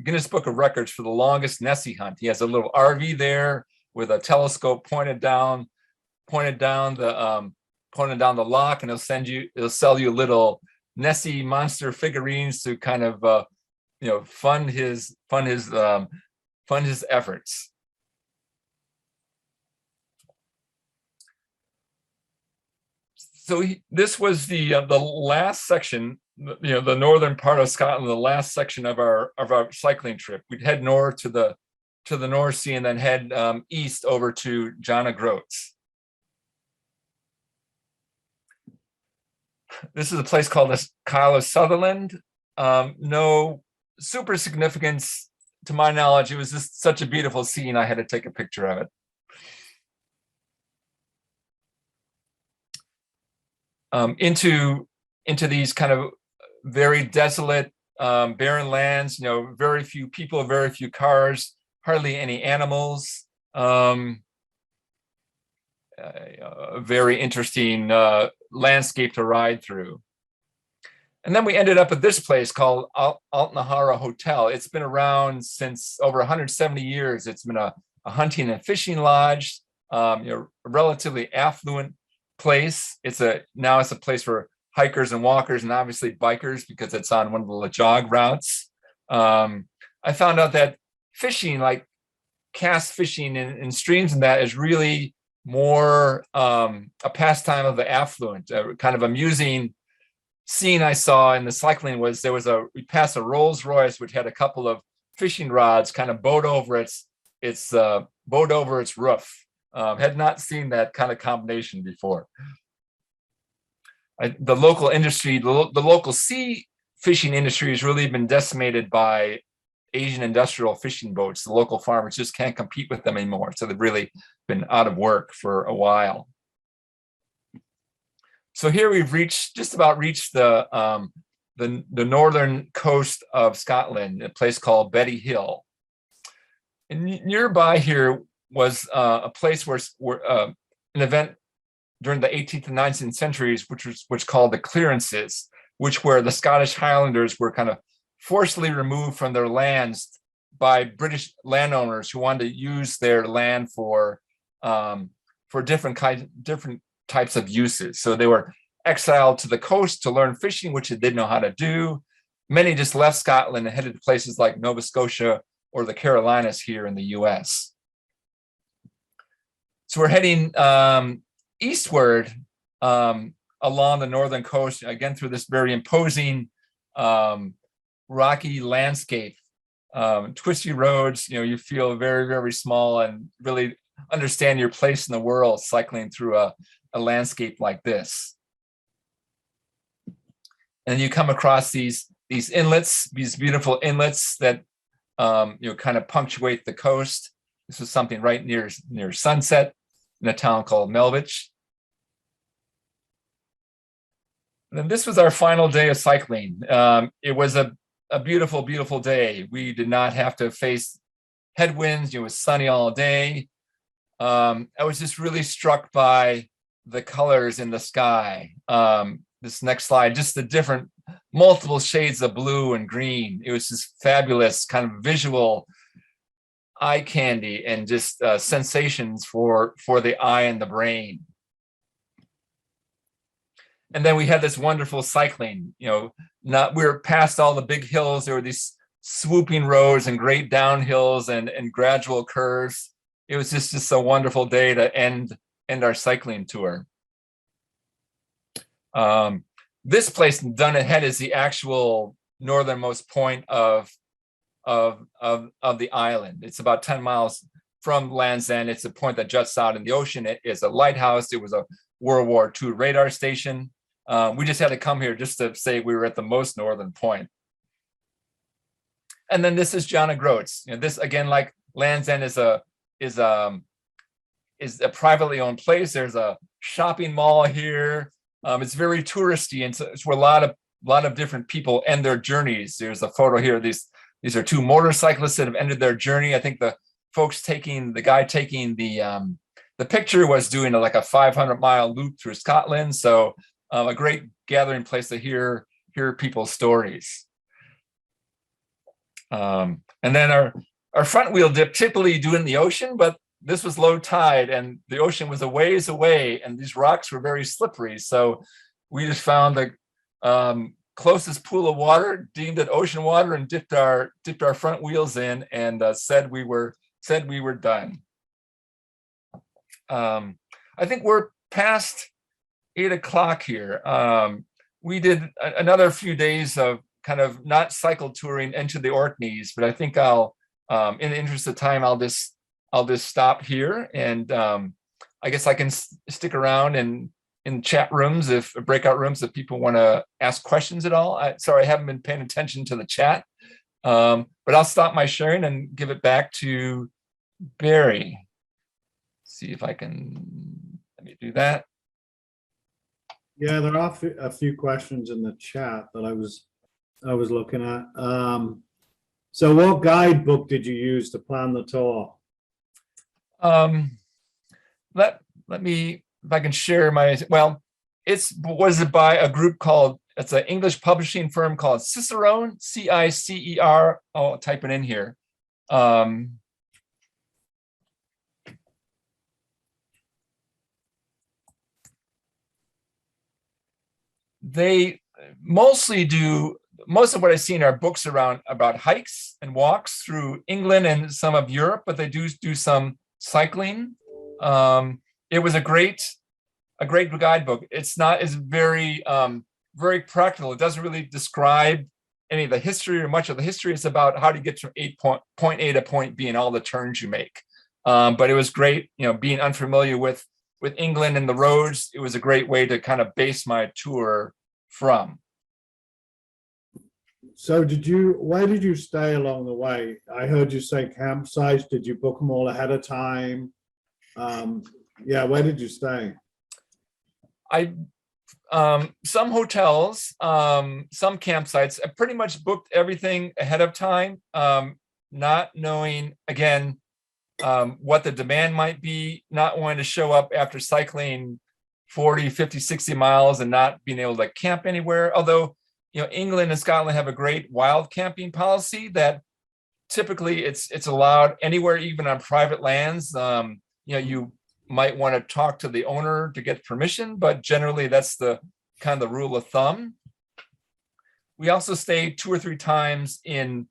Guinness Book of Records for the longest Nessie hunt. He has a little RV there with a telescope pointed down the loch, and it'll sell you little Nessie monster figurines to kind of fund his efforts. So this was the last section, the northern part of Scotland, the last section of our cycling trip. We'd head north to the North Sea and then head east over to John O'Groats. This is a place called the Kyle of Sutherland. No super significance to my knowledge. It was just such a beautiful scene, I had to take a picture of it. Into these kind of very desolate, barren lands, very few people, very few cars, hardly any animals. A very interesting landscape to ride through. And then we ended up at this place called Altmhara Hotel. It's been around since over 170 years. It's been a hunting and fishing lodge, a relatively affluent place. Now it's a place for hikers and walkers and obviously bikers because it's on one of the LEJOG routes. I found out that fishing, like cast fishing in streams and that, is really more a pastime of the affluent. A kind of amusing scene I saw in the cycling was we passed a Rolls Royce which had a couple of fishing rods kind of bowed over its roof. Had not seen that kind of combination before. The local industry, the local sea fishing industry has really been decimated by Asian industrial fishing boats. The local farmers just can't compete with them anymore. So they've really been out of work for a while. So here we've just about reached the northern coast of Scotland, a place called Betty Hill. And nearby here was a place where an event during the 18th and 19th centuries, which called the clearances, which were the Scottish Highlanders were kind of forcibly removed from their lands by British landowners who wanted to use their land for different types of uses. So they were exiled to the coast to learn fishing, which they didn't know how to do. Many just left Scotland and headed to places like Nova Scotia or the Carolinas here in the US. So we're heading eastward along the northern coast, again through this very imposing rocky landscape, twisty roads. You feel very, very small and really understand your place in the world cycling through a landscape like this. And you come across these inlets, these beautiful inlets that kind of punctuate the coast. This was something right near sunset in a town called Melvich. And then this was our final day of cycling. It was a beautiful, beautiful day. We did not have to face headwinds. It was sunny all day. I was just really struck by the colors in the sky. This next slide, just the different multiple shades of blue and green. It was just fabulous, kind of visual eye candy and just sensations for the eye and the brain. And then we had this wonderful cycling. We were past all the big hills. There were these swooping roads and great downhills and gradual curves. It was just a wonderful day to end our cycling tour. This place, Dunnet Head, is the actual northernmost point of the island. It's about 10 miles from Land's End. It's a point that juts out in the ocean. It is a lighthouse. It was a World War II radar station. We just had to come here just to say we were at the most northern point. And then this is John O'Groats. This, again, like Land's End, is a privately owned place. There's a shopping mall here. It's very touristy, and so it's where a lot of different people end their journeys. There's a photo here. These are two motorcyclists that have ended their journey. I think the guy taking the picture was doing like a 500-mile loop through Scotland. So a great gathering place to hear people's stories. And then our front wheel dip typically you do in the ocean, but this was low tide and the ocean was a ways away and these rocks were very slippery. So we just found the closest pool of water, deemed it ocean water, and dipped our front wheels in and said we were done. I think we're past 8 o'clock here. We did another few days of kind of not cycle touring into the Orkneys, but I think I'll, in the interest of time, I'll just stop here, and I guess I can stick around in chat rooms, if breakout rooms, if people want to ask questions at all. Sorry, I haven't been paying attention to the chat, but I'll stop my sharing and give it back to Barry. See if I can, let me do that. Yeah, there are a few questions in the chat that I was looking at. So what guidebook did you use to plan the tour? Let me, if I can share my, well, was it by a group called, it's an English publishing firm called Cicerone, C-I-C-E-R. I'll type it in here. They mostly do, most of what I've seen are books about hikes and walks through England and some of Europe, but they do some cycling. It was a great guidebook. It's very practical. It doesn't really describe any of the history or much of the history. It's about how to get from point A to point B and all the turns you make. But it was great, being unfamiliar with England and the roads. It was a great way to kind of base my tour from. So where did you stay along the way? I heard you say campsites. Did you book them all ahead of time? Yeah, where did you stay? Some hotels, some campsites. I pretty much booked everything ahead of time, not knowing, again, what the demand might be, not wanting to show up after cycling 40, 50, 60 miles and not being able to camp anywhere. Although, England and Scotland have a great wild camping policy that typically it's allowed anywhere, even on private lands. You might want to talk to the owner to get permission, but generally that's the kind of the rule of thumb. We also stayed 2 or 3 times in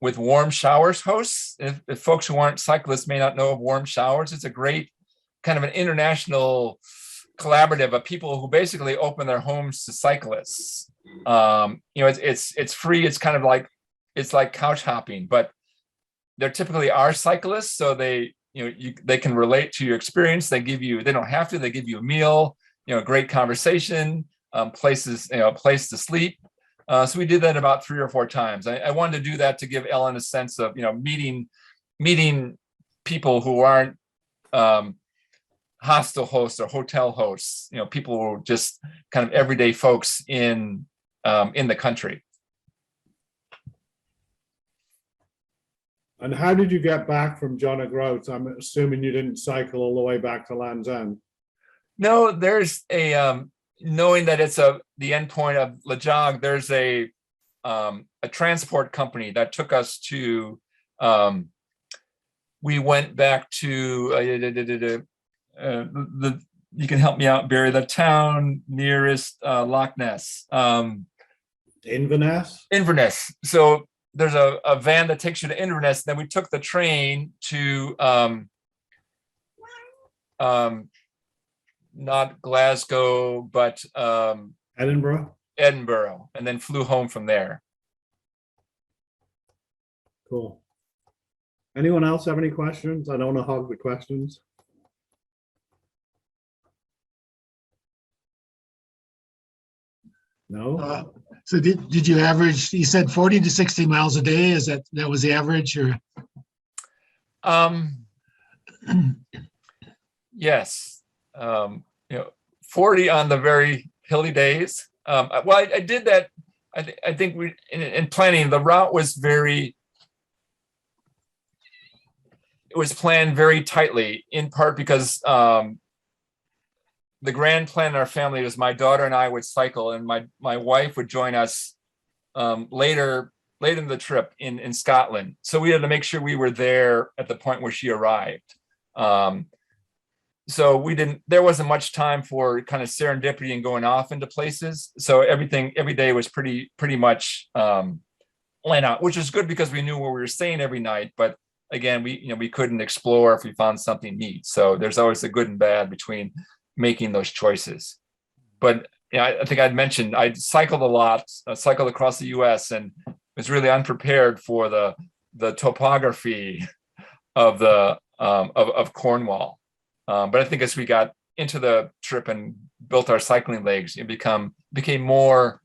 with warm showers hosts. If folks who aren't cyclists may not know of warm showers, it's a great kind of an international collaborative of people who basically open their homes to cyclists. It's free. It's kind of like, it's like couch hopping, but there typically are cyclists, so they can relate to your experience. They don't have to, they give you a meal, great conversation, place to sleep. So we did that about 3 or 4 times. I wanted to do that to give Ellen a sense of, meeting people who aren't hostel hosts or hotel hosts, people who are just kind of everyday folks in the country. And how did you get back from John O'Groats? I'm assuming you didn't cycle all the way back to Land's End. No, there's a knowing that it's the end point of LEJOG, there's a transport company that took us to. We went back to you can help me out, Barry. The town nearest Loch Ness. Inverness. Inverness. So there's a van that takes you to Inverness. Then we took the train to not Glasgow, but Edinburgh, and then flew home from there. Cool. Anyone else have any questions? I don't want to hog the questions. No. So did you average? You said 40 to 60 miles a day. Is that was the average, or? Yes. 40 on the very hilly days. Well, I did that. I think we in planning, the route was it was planned very tightly, in part because the grand plan in our family was my daughter and I would cycle, and my wife would join us later late in the trip in Scotland. So we had to make sure we were there at the point where she arrived. So there wasn't much time for kind of serendipity and going off into places. So every day was pretty much laid out, which is good because we knew where we were staying every night. But again, we couldn't explore if we found something neat. So there's always the good and bad between making those choices. But I think I'd mentioned I cycled a lot, cycled across the US, and was really unprepared for the topography of of Cornwall. But I think as we got into the trip and built our cycling legs, it became more,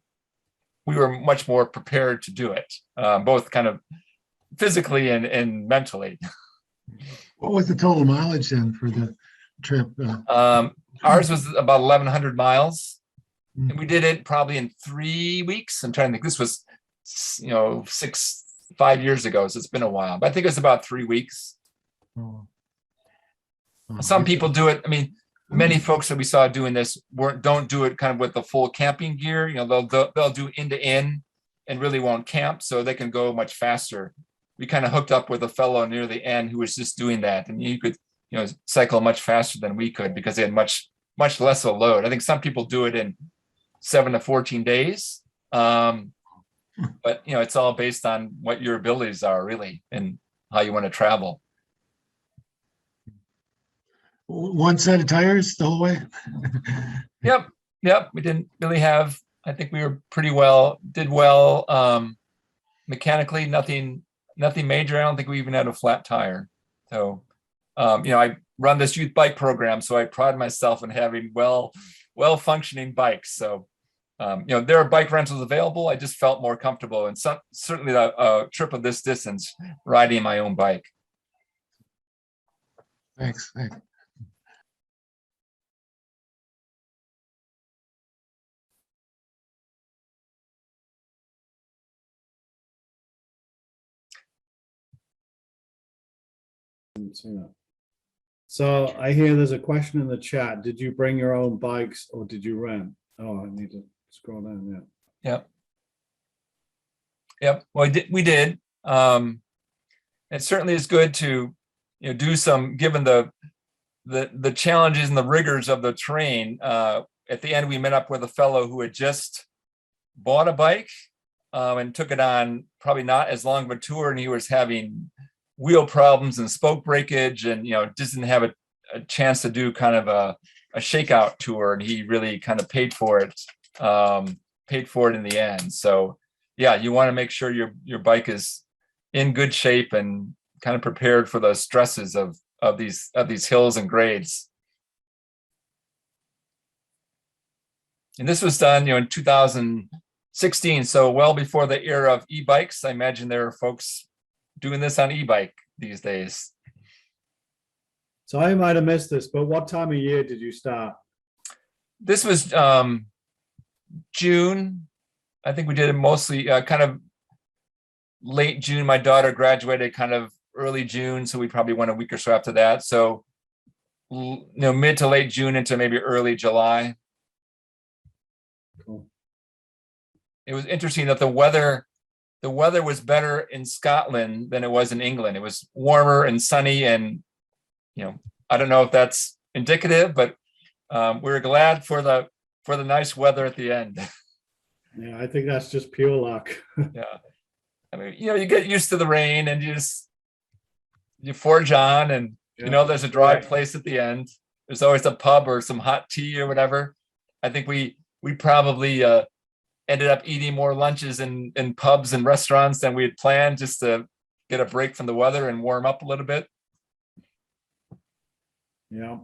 we were much more prepared to do it, both kind of physically and mentally. What was the total mileage then for the trip? Ours was about 1,100 miles. And we did it probably in 3 weeks. I'm trying to think, this was, 5 years ago, so it's been a while, but I think it was about 3 weeks. Oh. Some people do it. I mean, many folks that we saw doing this don't do it kind of with the full camping gear. They'll do end to end and really won't camp, so they can go much faster. We kind of hooked up with a fellow near the end who was just doing that, and you could, cycle much faster than we could because they had much less of a load. I think some people do it in 7 to 14 days. But it's all based on what your abilities are really and how you want to travel. One set of tires the whole way? Yep. We didn't really have, I think we were did well mechanically, nothing major. I don't think we even had a flat tire. So, I run this youth bike program, so I pride myself in having well functioning bikes. So, there are bike rentals available. I just felt more comfortable, and certainly a trip of this distance riding my own bike. Thanks. Didn't see that. So I hear there's a question in the chat. Did you bring your own bikes or did you rent? Oh, I need to scroll down. Yeah. Yep. Well, we did. It certainly is good to, do some, given the challenges and the rigors of the terrain. At the end, we met up with a fellow who had just bought a bike and took it on probably not as long of a tour, and he was having wheel problems and spoke breakage, and just didn't have a chance to do kind of a shakeout tour, and he really kind of paid for it in the end. So yeah, you want to make sure your bike is in good shape and kind of prepared for the stresses of these hills and grades. And this was done in 2016, so well before the era of e-bikes. I imagine there are folks doing this on e-bike these days. So I might have missed this, but what time of year did you start? This was June. I think we did it mostly kind of late June. My daughter graduated kind of early June, so we probably went a week or so after that. So mid to late June into maybe early July. Cool. It was interesting that the weather was better in Scotland than it was in England. It was warmer and sunny, and I don't know if that's indicative, but we were glad for the nice weather at the end. Yeah, I think that's just pure luck. Yeah, I mean, you get used to the rain and you forge on, and there's a dry place at the end. There's always a pub or some hot tea or whatever. I think we probably ended up eating more lunches in pubs and restaurants than we had planned, just to get a break from the weather and warm up a little bit. Yeah.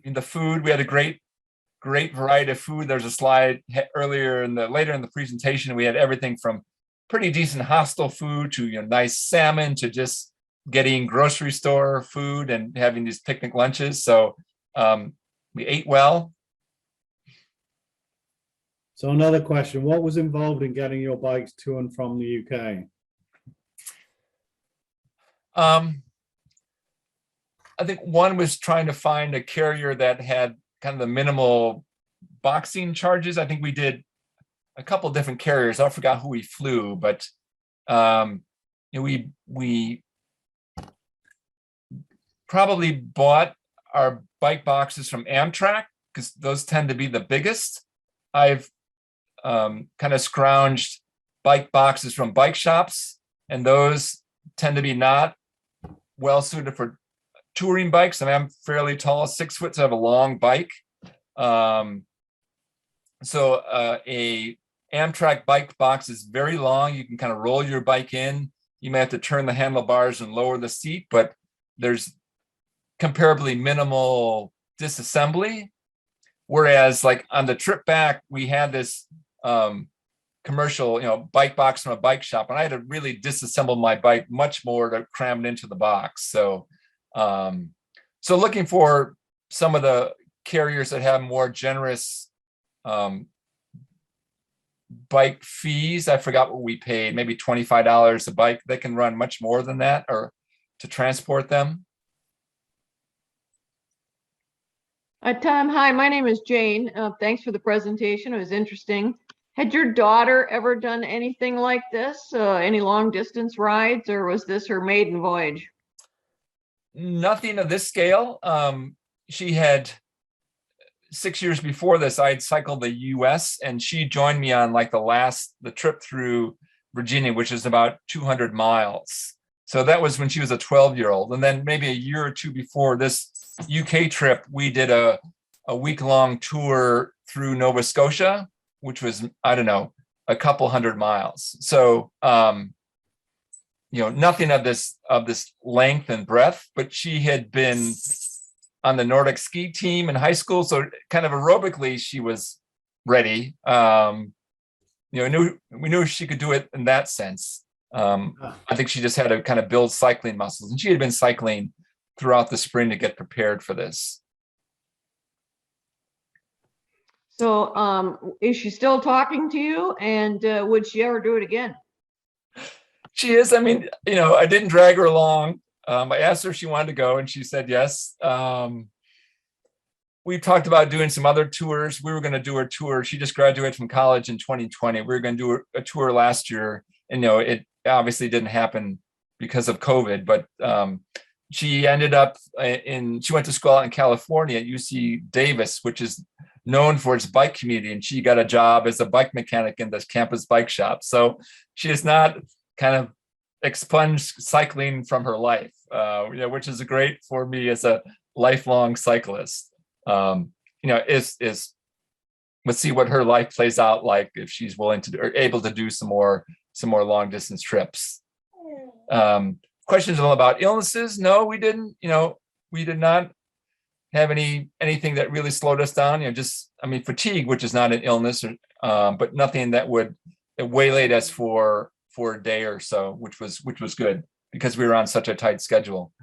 In the food, we had a great variety of food. There's a slide later in the presentation. We had everything from pretty decent hostel food to nice salmon to just getting grocery store food and having these picnic lunches. So we ate well. So another question, what was involved in getting your bikes to and from the UK? I think one was trying to find a carrier that had kind of the minimal boxing charges. I think we did a couple different carriers. I forgot who we flew, but We probably bought our bike boxes from Amtrak because those tend to be the biggest. I've kind of scrounged bike boxes from bike shops, and those tend to be not well suited for touring bikes. I mean, I'm fairly tall, 6 foot, so I have a long bike. So a Amtrak bike box is very long. You can kind of roll your bike in. You may have to turn the handlebars and lower the seat, but there's comparably minimal disassembly. Whereas like on the trip back, we had this commercial, bike box from a bike shop, and I had to really disassemble my bike much more to cram it into the box. So, so looking for some of the carriers that have more generous bike fees. I forgot what we paid, maybe $25 a bike. They can run much more than that, or to transport them. Tom, hi, my name is Jane. Thanks for the presentation. It was interesting. Had your daughter ever done anything like this? Any long distance rides, or was this her maiden voyage? Nothing of this scale. She had 6 years before this, I'd cycled the US, and she joined me on like the trip through Virginia, which is about 200 miles. So that was when she was a 12-year-old. And then maybe a year or two before this UK trip, we did a week-long tour through Nova Scotia, which was, I don't know, a couple hundred miles. So, nothing of this length and breadth, but she had been on the Nordic ski team in high school. So kind of aerobically, she was ready. We knew she could do it in that sense. I think she just had to kind of build cycling muscles, and she had been cycling throughout the spring to get prepared for this. So is she still talking to you, and would she ever do it again? She is. I mean, I didn't drag her along. I asked her if she wanted to go, and she said yes. We talked about doing some other tours. We were going to do her tour. She just graduated from college in 2020. We were going to do a tour last year, and it obviously didn't happen because of COVID. But she ended up she went to school out in California at UC Davis, which is known for its bike community, and she got a job as a bike mechanic in this campus bike shop. So she is not kind of expunged cycling from her life, which is great for me as a lifelong cyclist. Let's see what her life plays out like if she's willing to or able to do some more long distance trips. Questions about illnesses? No, we didn't. We did not have anything that really slowed us down. Fatigue, which is not an illness, but nothing that waylaid us for a day or so, which was good because we were on such a tight schedule.